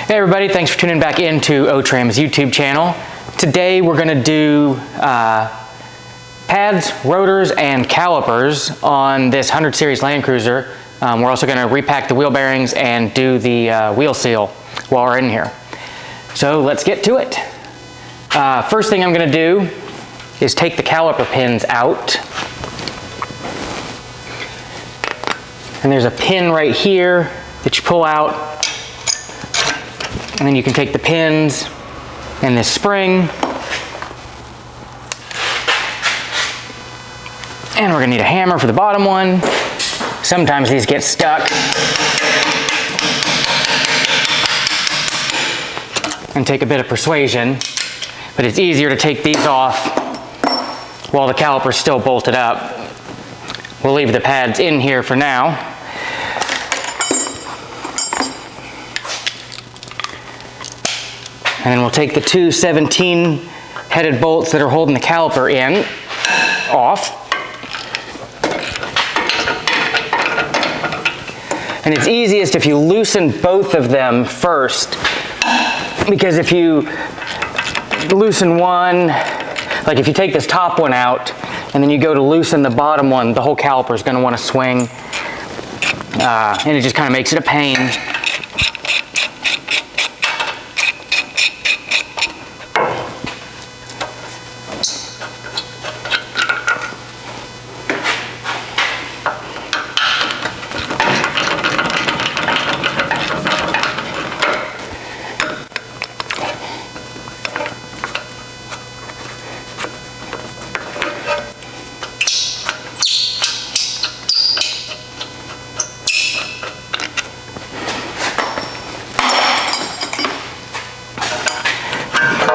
Hey everybody, thanks for tuning back into OTRAMM's YouTube channel. Today we're going to do pads, rotors, and calipers on this 100 series Land Cruiser. We're also going to repack the wheel bearings and do the wheel seal while we're in here. So let's get to it. First thing I'm going to do is take the caliper pins out. And there's a pin right here that you pull out. And then you can take the pins and this spring. And we're gonna need a hammer for the bottom one. Sometimes these get stuck. And take a bit of persuasion, but it's easier to take these off while the caliper's still bolted up. We'll leave the pads in here for now. And then we'll take the two 17-headed bolts that are holding the caliper in off. And it's easiest if you loosen both of them first, because if you loosen one, like if you take this top one out and then you go to loosen the bottom one, the whole caliper is going to want to swing, and it just kind of makes it a pain.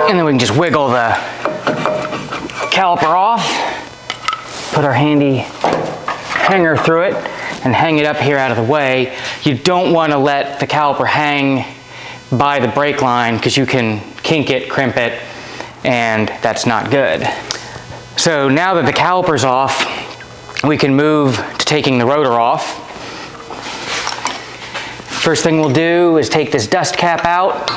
And then we can just wiggle the caliper off, put our handy hanger through it, and hang it up here out of the way. You don't want to let the caliper hang by the brake line because you can kink it, crimp it, and that's not good. So now that the caliper's off, we can move to taking the rotor off. First thing we'll do is take this dust cap out.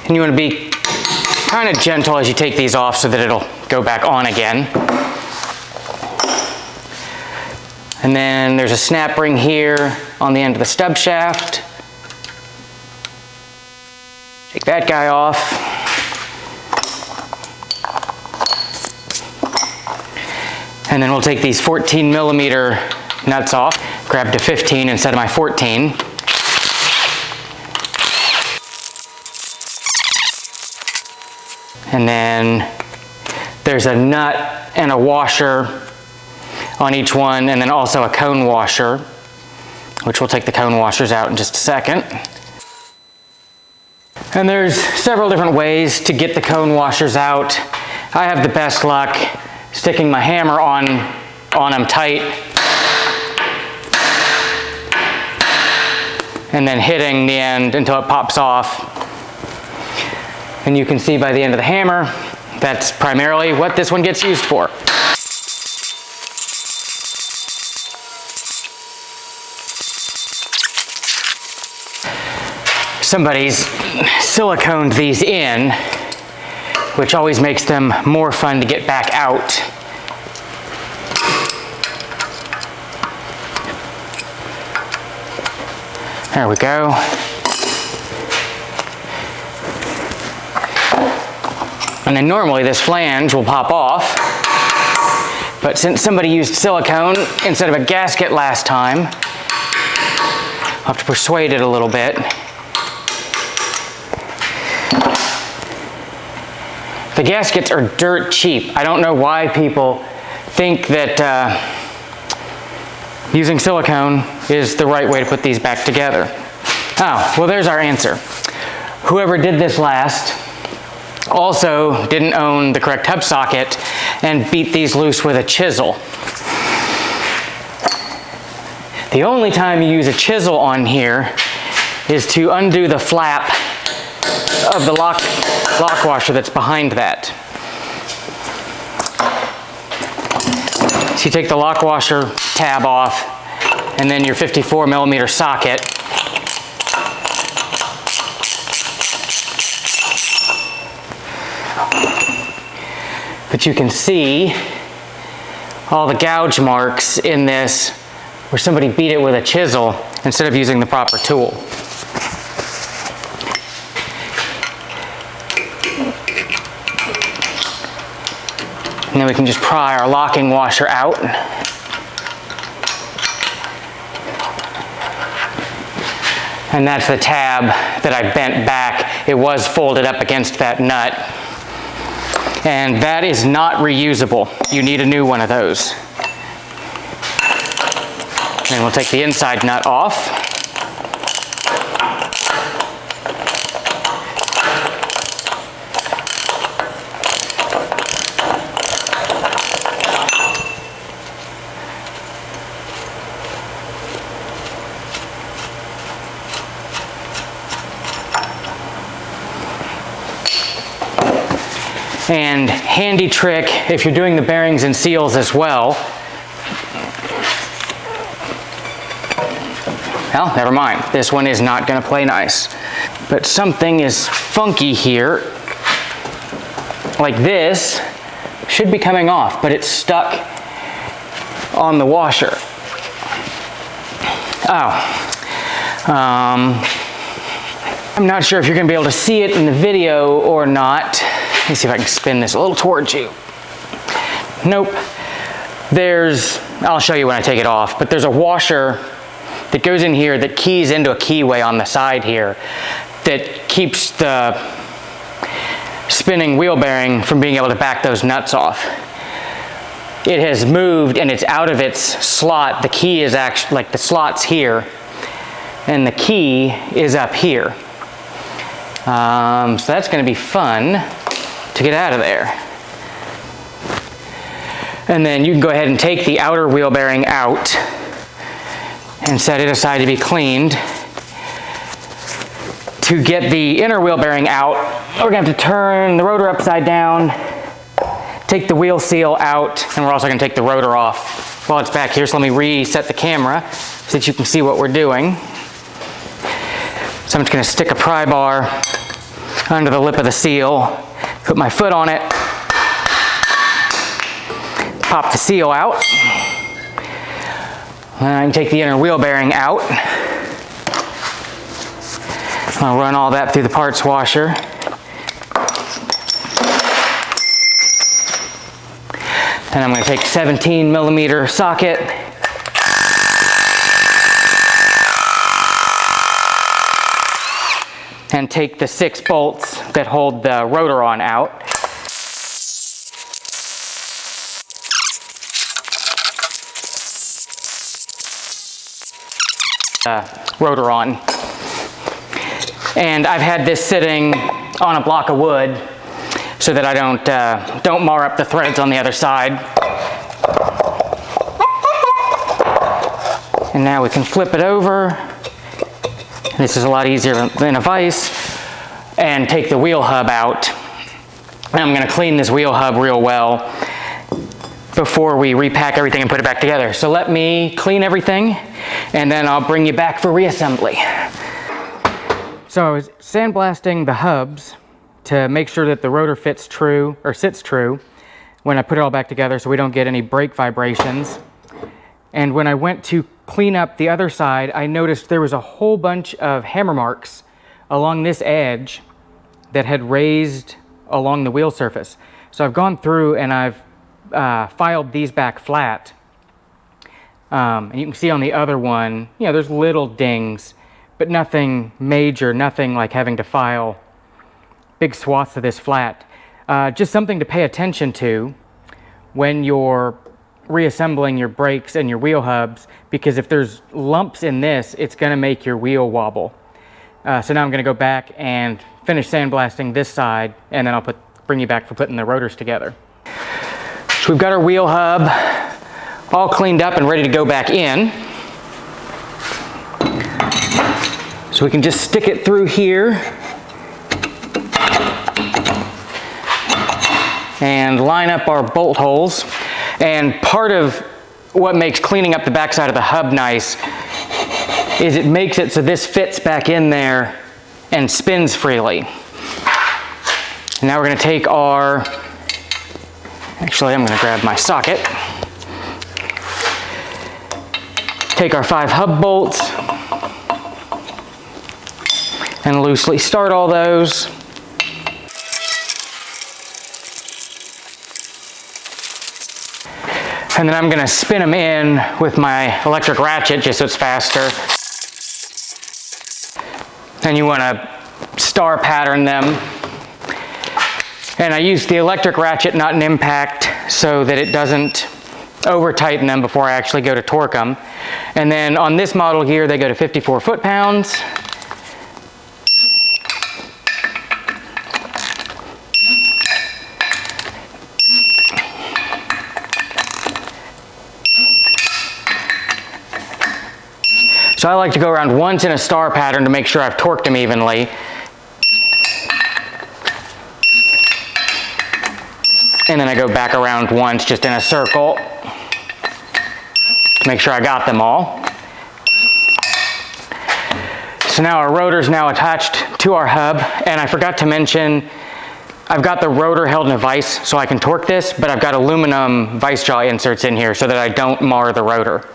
And you want to be kind of gentle as you take these off so that it'll go back on again. And then there's a snap ring here on the end of the stub shaft. Take that guy off. And then we'll take these 14mm nuts off. Grab to 15 instead of my 14. And then there's a nut and a washer on each one, and then also a cone washer, which we'll take the cone washers out in just a second. And there's several different ways to get the cone washers out. I have the best luck sticking my hammer on them tight and then hitting the end until it pops off. And you can see by the end of the hammer, that's primarily what this one gets used for. Somebody's siliconed these in, which always makes them more fun to get back out. There we go. And then normally this flange will pop off, but since somebody used silicone instead of a gasket last time, I'll have to persuade it a little bit. The gaskets are dirt cheap. I don't know why people think that using silicone is the right way to put these back together. Oh, well, there's our answer. Whoever did this last also didn't own the correct hub socket and beat these loose with a chisel. The only time you use a chisel on here is to undo the flap of the lock washer that's behind that. So you take the lock washer tab off, and then your 54mm socket. But you can see all the gouge marks in this where somebody beat it with a chisel instead of using the proper tool. And then we can just pry our locking washer out. And that's the tab that I bent back. It was folded up against that nut. And that is not reusable. You need a new one of those. And we'll take the inside nut off. And handy trick if you're doing the bearings and seals as well. Well, never mind. This one is not going to play nice. But something is funky here. Like this should be coming off, but it's stuck on the washer. I'm not sure if you're going to be able to see it in the video or not. Let me see if I can spin this a little towards you. Nope. I'll show you when I take it off, but there's a washer that goes in here that keys into a keyway on the side here that keeps the spinning wheel bearing from being able to back those nuts off. It has moved and it's out of its slot. The key is actually, like the slot's here, and the key is up here. So that's going to be fun to get out of there. And then you can go ahead and take the outer wheel bearing out and set it aside to be cleaned. To get the inner wheel bearing out, we're going to have to turn the rotor upside down, take the wheel seal out, and we're also going to take the rotor off while it's back here. So let me reset the camera so that you can see what we're doing. So I'm just going to stick a pry bar under the lip of the seal, put my foot on it, pop the seal out, and I can take the inner wheel bearing out. I'll run all that through the parts washer. And I'm going to take a 17mm socket, and take the 6 bolts that hold the rotor on out. Rotor on. And I've had this sitting on a block of wood so that I don't mar up the threads on the other side. And now we can flip it over. This is a lot easier than a vise. And take the wheel hub out. And I'm going to clean this wheel hub real well before we repack everything and put it back together. So let me clean everything, and then I'll bring you back for reassembly. So I was sandblasting the hubs to make sure that the rotor sits true when I put it all back together so we don't get any brake vibrations. And when I went to clean up the other side, I noticed there was a whole bunch of hammer marks along this edge that had raised along the wheel surface. So I've gone through and I've filed these back flat. And you can see on the other one, there's little dings, but nothing major, nothing like having to file big swaths of this flat. Just something to pay attention to when you're reassembling your brakes and your wheel hubs, because if there's lumps in this, it's going to make your wheel wobble. So now I'm going to go back and finish sandblasting this side, and then I'll bring you back for putting the rotors together. So we've got our wheel hub all cleaned up and ready to go back in. So we can just stick it through here and line up our bolt holes. And part of what makes cleaning up the backside of the hub nice is it makes it so this fits back in there and spins freely. And now we're going to take our, actually I'm going to grab my socket, take our 5 hub bolts and loosely start all those. And then I'm going to spin them in with my electric ratchet just so it's faster. And you want to star pattern them. And I use the electric ratchet, not an impact, so that it doesn't over tighten them before I actually go to torque them. And then on this model gear, they go to 54 foot-pounds. So I like to go around once in a star pattern to make sure I've torqued them evenly. And then I go back around once just in a circle to make sure I got them all. So now our rotor's now attached to our hub, and I forgot to mention I've got the rotor held in a vise so I can torque this, but I've got aluminum vise jaw inserts in here so that I don't mar the rotor.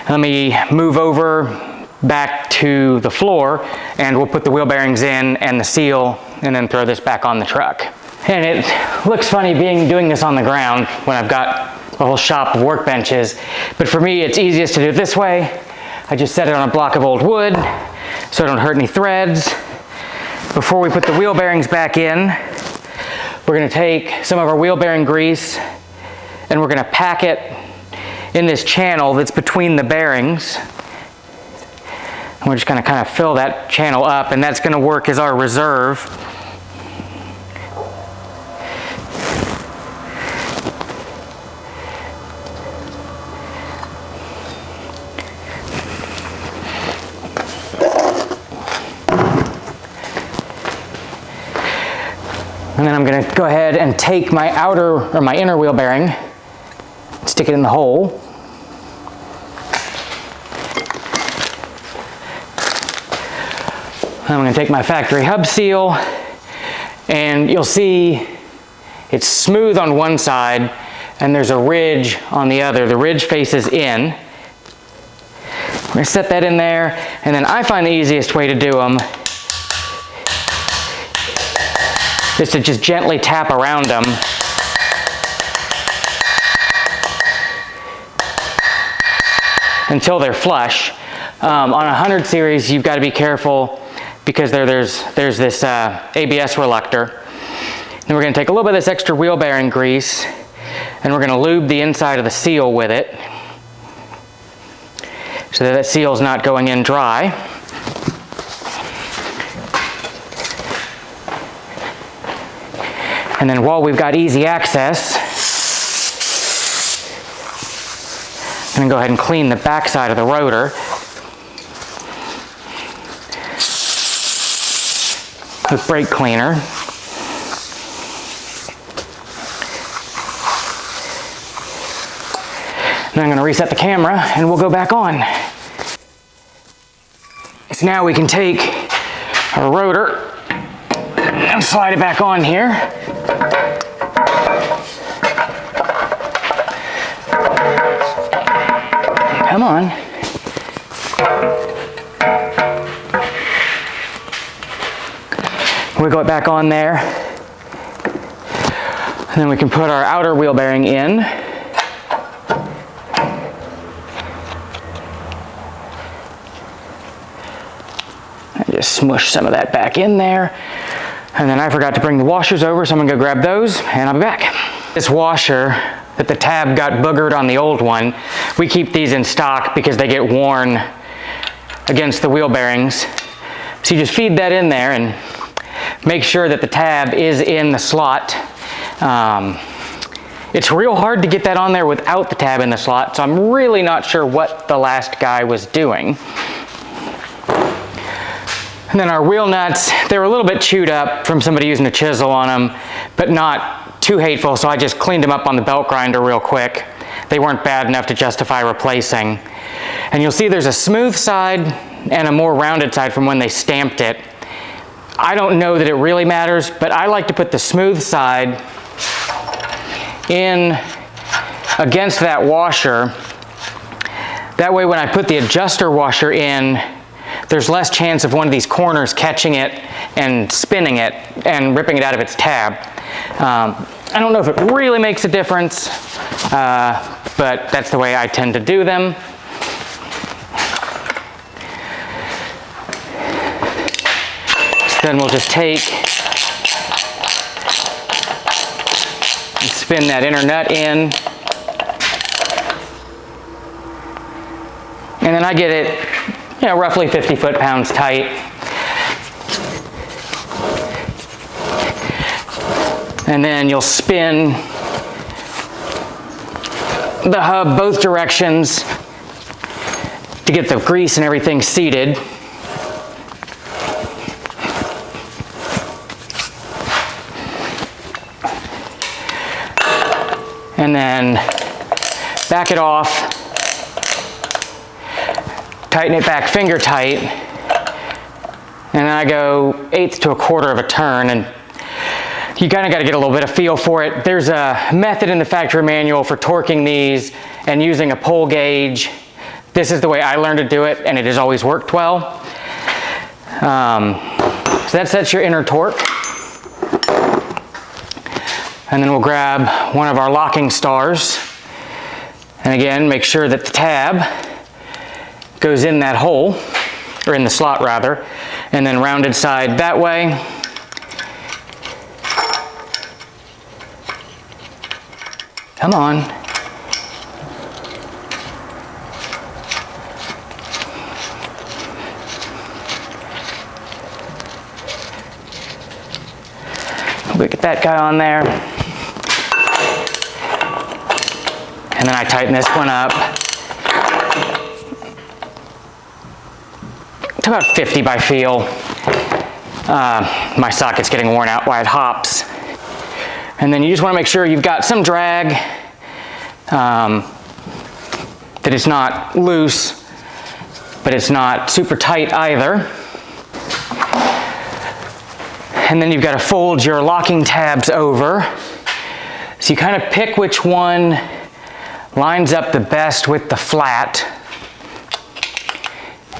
Let me move over back to the floor and we'll put the wheel bearings in and the seal and then throw this back on the truck. And it looks funny doing this on the ground when I've got a whole shop of workbenches, but for me it's easiest to do it this way. I just set it on a block of old wood so I don't hurt any threads. Before we put the wheel bearings back in, we're going to take some of our wheel bearing grease and we're going to pack it in this channel that's between the bearings. And we're just going to kind of fill that channel up, and that's going to work as our reserve. And then I'm going to go ahead and take my my inner wheel bearing, stick it in the hole. I'm going to take my factory hub seal, and you'll see it's smooth on one side and there's a ridge on the other. The ridge faces in. I'm going to set that in there, and then I find the easiest way to do them is to just gently tap around them. Until they're flush. On a 100 series, you've got to be careful because there's this ABS reluctor. Then we're going to take a little bit of this extra wheel bearing grease and we're going to lube the inside of the seal with it so that seal's not going in dry. And then while we've got easy access, I'm going to go ahead and clean the back side of the rotor with brake cleaner. Then I'm going to reset the camera and we'll go back on. So now we can take our rotor and slide it back on here. Come on. Wiggle it back on there. And then we can put our outer wheel bearing in. And just smush some of that back in there. And then I forgot to bring the washers over, so I'm gonna go grab those and I'll be back. This washer that the tab got boogered on the old one, we keep these in stock because they get worn against the wheel bearings. So you just feed that in there and make sure that the tab is in the slot. It's real hard to get that on there without the tab in the slot, so I'm really not sure what the last guy was doing. And then our wheel nuts, they were a little bit chewed up from somebody using a chisel on them, but not too hateful, so I just cleaned them up on the belt grinder real quick. They weren't bad enough to justify replacing. And you'll see there's a smooth side and a more rounded side from when they stamped it. I don't know that it really matters, but I like to put the smooth side in against that washer. That way when I put the adjuster washer in, there's less chance of one of these corners catching it and spinning it and ripping it out of its tab. I don't know if it really makes a difference, but that's the way I tend to do them. So then we'll just take and spin that inner nut in. And then I get it, you know, roughly 50 foot-pounds tight. And then you'll spin the hub both directions to get the grease and everything seated. And then back it off. Tighten it back finger tight, and I go 1/8 to 1/4 of a turn, and you kind of got to get a little bit of feel for it. There's a method in the factory manual for torquing these and using a pull gauge. This is the way I learned to do it, and it has always worked well. So that sets your inner torque. And then we'll grab one of our locking stars, and again, make sure that the tab goes in that hole, or in the slot rather, and then rounded side that way. Come on. We'll get that guy on there. And then I tighten this one up to about 50 by feel. My socket's getting worn out while it hops. And then you just want to make sure you've got some drag, that it's not loose, but it's not super tight either. And then you've got to fold your locking tabs over. So you kind of pick which one lines up the best with the flat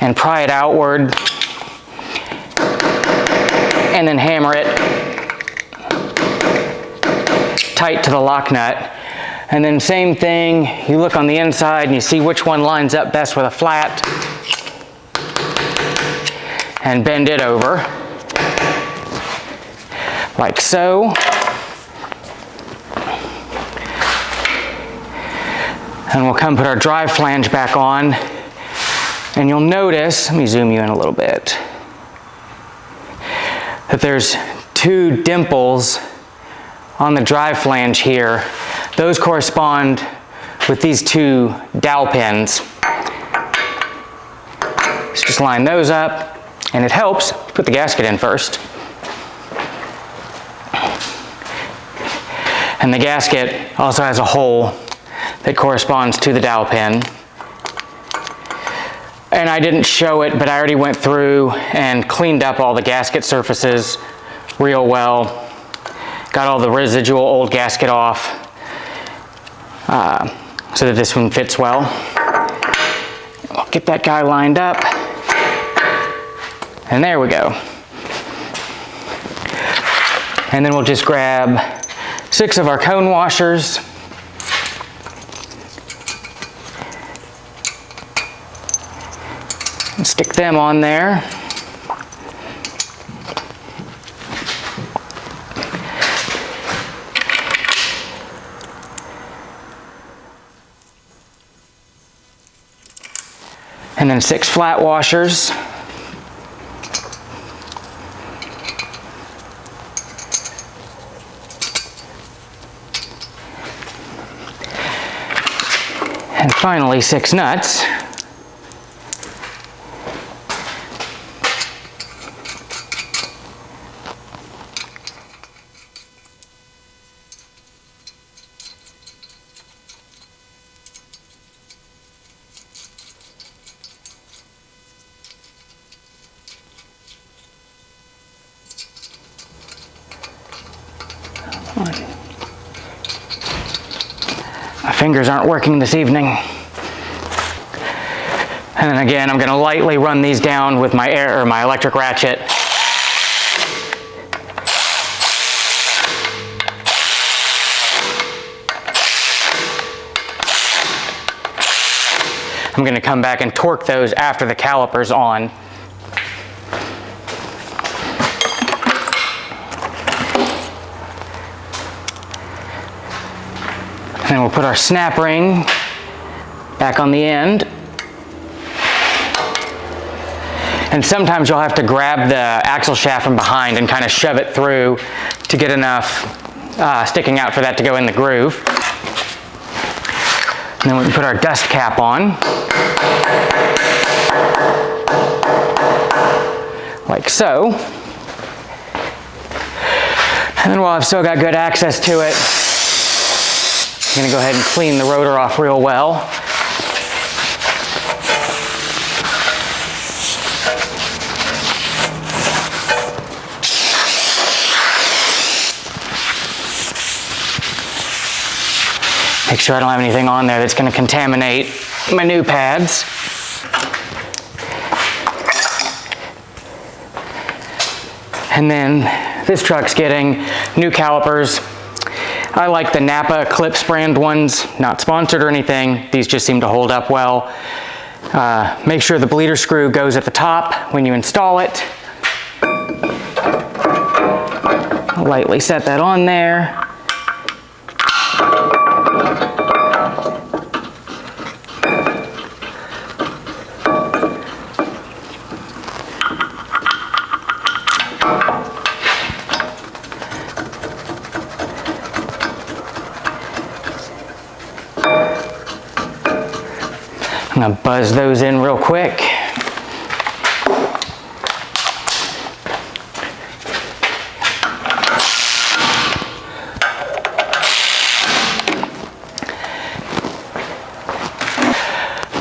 and pry it outward, and then hammer it tight to the lock nut. And then same thing, you look on the inside and you see which one lines up best with a flat, and bend it over like so. And we'll come put our drive flange back on, and you'll notice, let me zoom you in a little bit, that there's 2 dimples on the drive flange here. Those correspond with these 2 dowel pins. So just line those up, and it helps put the gasket in first. And the gasket also has a hole that corresponds to the dowel pin. And I didn't show it, but I already went through and cleaned up all the gasket surfaces real well. Got all the residual old gasket off, so that this one fits well. I'll get that guy lined up. And there we go. And then we'll just grab 6 of our cone washers. And stick them on there. And then 6 flat washers. And finally 6 nuts. My fingers aren't working this evening. And then again, I'm going to lightly run these down with my my electric ratchet. I'm going to come back and torque those after the caliper's on. And then we'll put our snap ring back on the end. And sometimes you'll have to grab the axle shaft from behind and kind of shove it through to get enough sticking out for that to go in the groove. And then we can put our dust cap on. Like so. And then while I've still got good access to it, I'm going to go ahead and clean the rotor off real well. Make sure I don't have anything on there that's going to contaminate my new pads. And then this truck's getting new calipers. I like the Napa Clips brand ones, not sponsored or anything. These just seem to hold up well. Make sure the bleeder screw goes at the top when you install it. Lightly set that on there. I'm going to buzz those in real quick.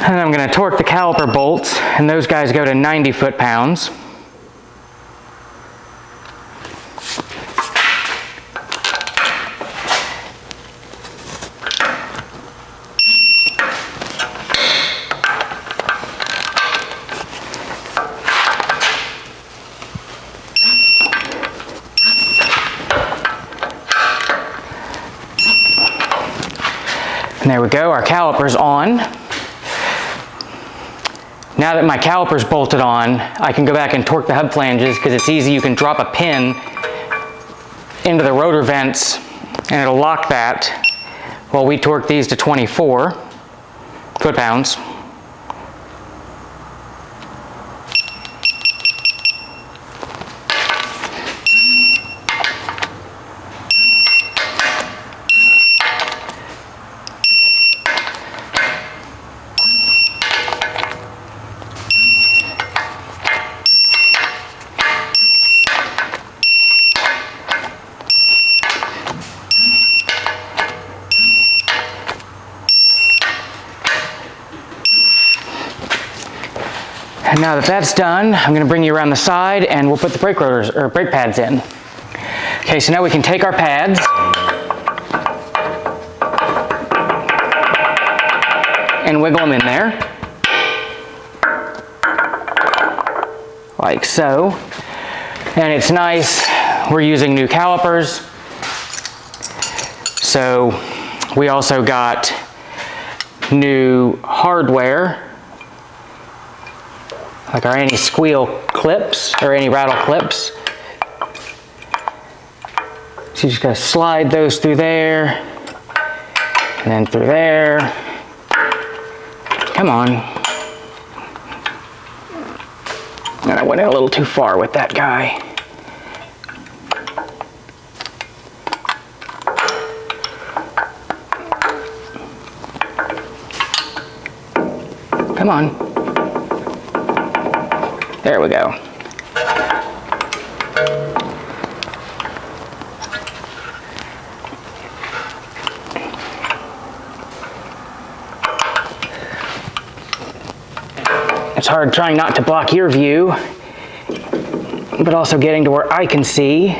And I'm going to torque the caliper bolts, and those guys go to 90 foot-pounds. And there we go, our caliper's on. Now that my caliper's bolted on, I can go back and torque the hub flanges because it's easy. You can drop a pin into the rotor vents and it'll lock that while we torque these to 24 foot-pounds. And now that that's done, I'm going to bring you around the side and we'll put the brake rotors or brake pads in. Okay, so now we can take our pads and wiggle them in there, like so. And it's nice, we're using new calipers, so we also got new hardware, like our anti-squeal clips or anti-rattle clips. So you just gotta slide those through there and then through there. Come on. And I went in a little too far with that guy. Come on. There we go. It's hard trying not to block your view, but also getting to where I can see.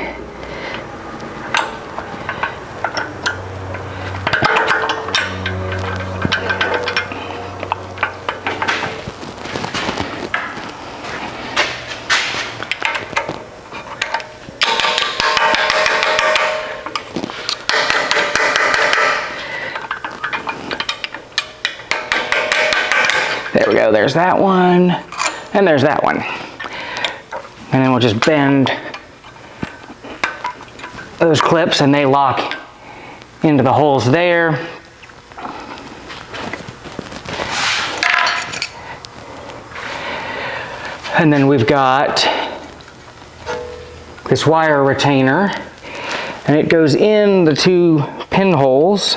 we go, there's that one, and there's that one. And then we'll just bend those clips and they lock into the holes there. And then we've got this wire retainer, and it goes in the 2 pinholes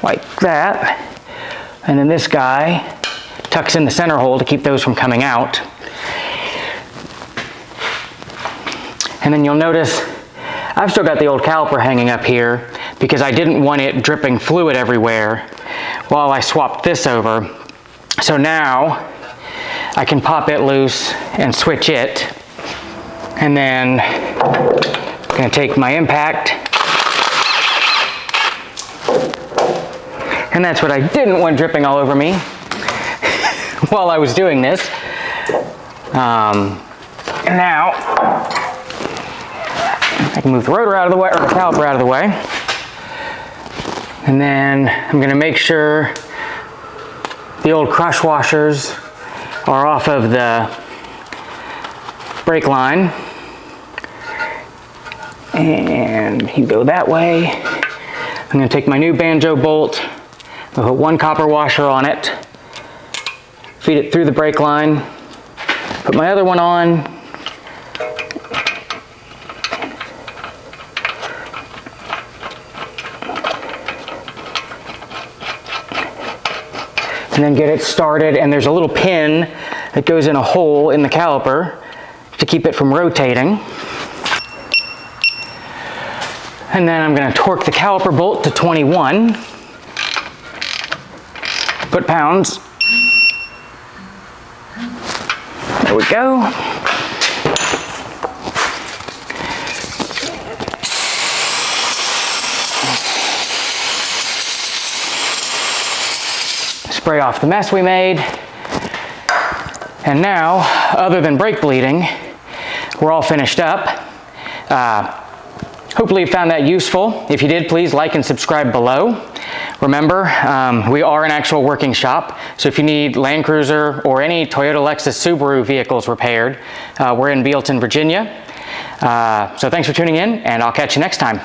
like that. And then this guy tucks in the center hole to keep those from coming out. And then you'll notice I've still got the old caliper hanging up here because I didn't want it dripping fluid everywhere while I swapped this over. So now I can pop it loose and switch it. And then I'm going to take my impact. And that's what I didn't want dripping all over me while I was doing this. And now I can move the rotor out of the way, or the caliper out of the way. And then I'm going to make sure the old crush washers are off of the brake line. And you go that way. I'm going to take my new banjo bolt, I'll put 1 copper washer on it, feed it through the brake line, put my other one on, and then get it started. And there's a little pin that goes in a hole in the caliper to keep it from rotating. And then I'm going to torque the caliper bolt to 21 foot-pounds. There we go. Spray off the mess we made. And now, other than brake bleeding, we're all finished up. Hopefully you found that useful. If you did, please like and subscribe below. Remember, we are an actual working shop, so if you need Land Cruiser or any Toyota, Lexus, Subaru vehicles repaired, we're in Bealton, Virginia. So thanks for tuning in, and I'll catch you next time.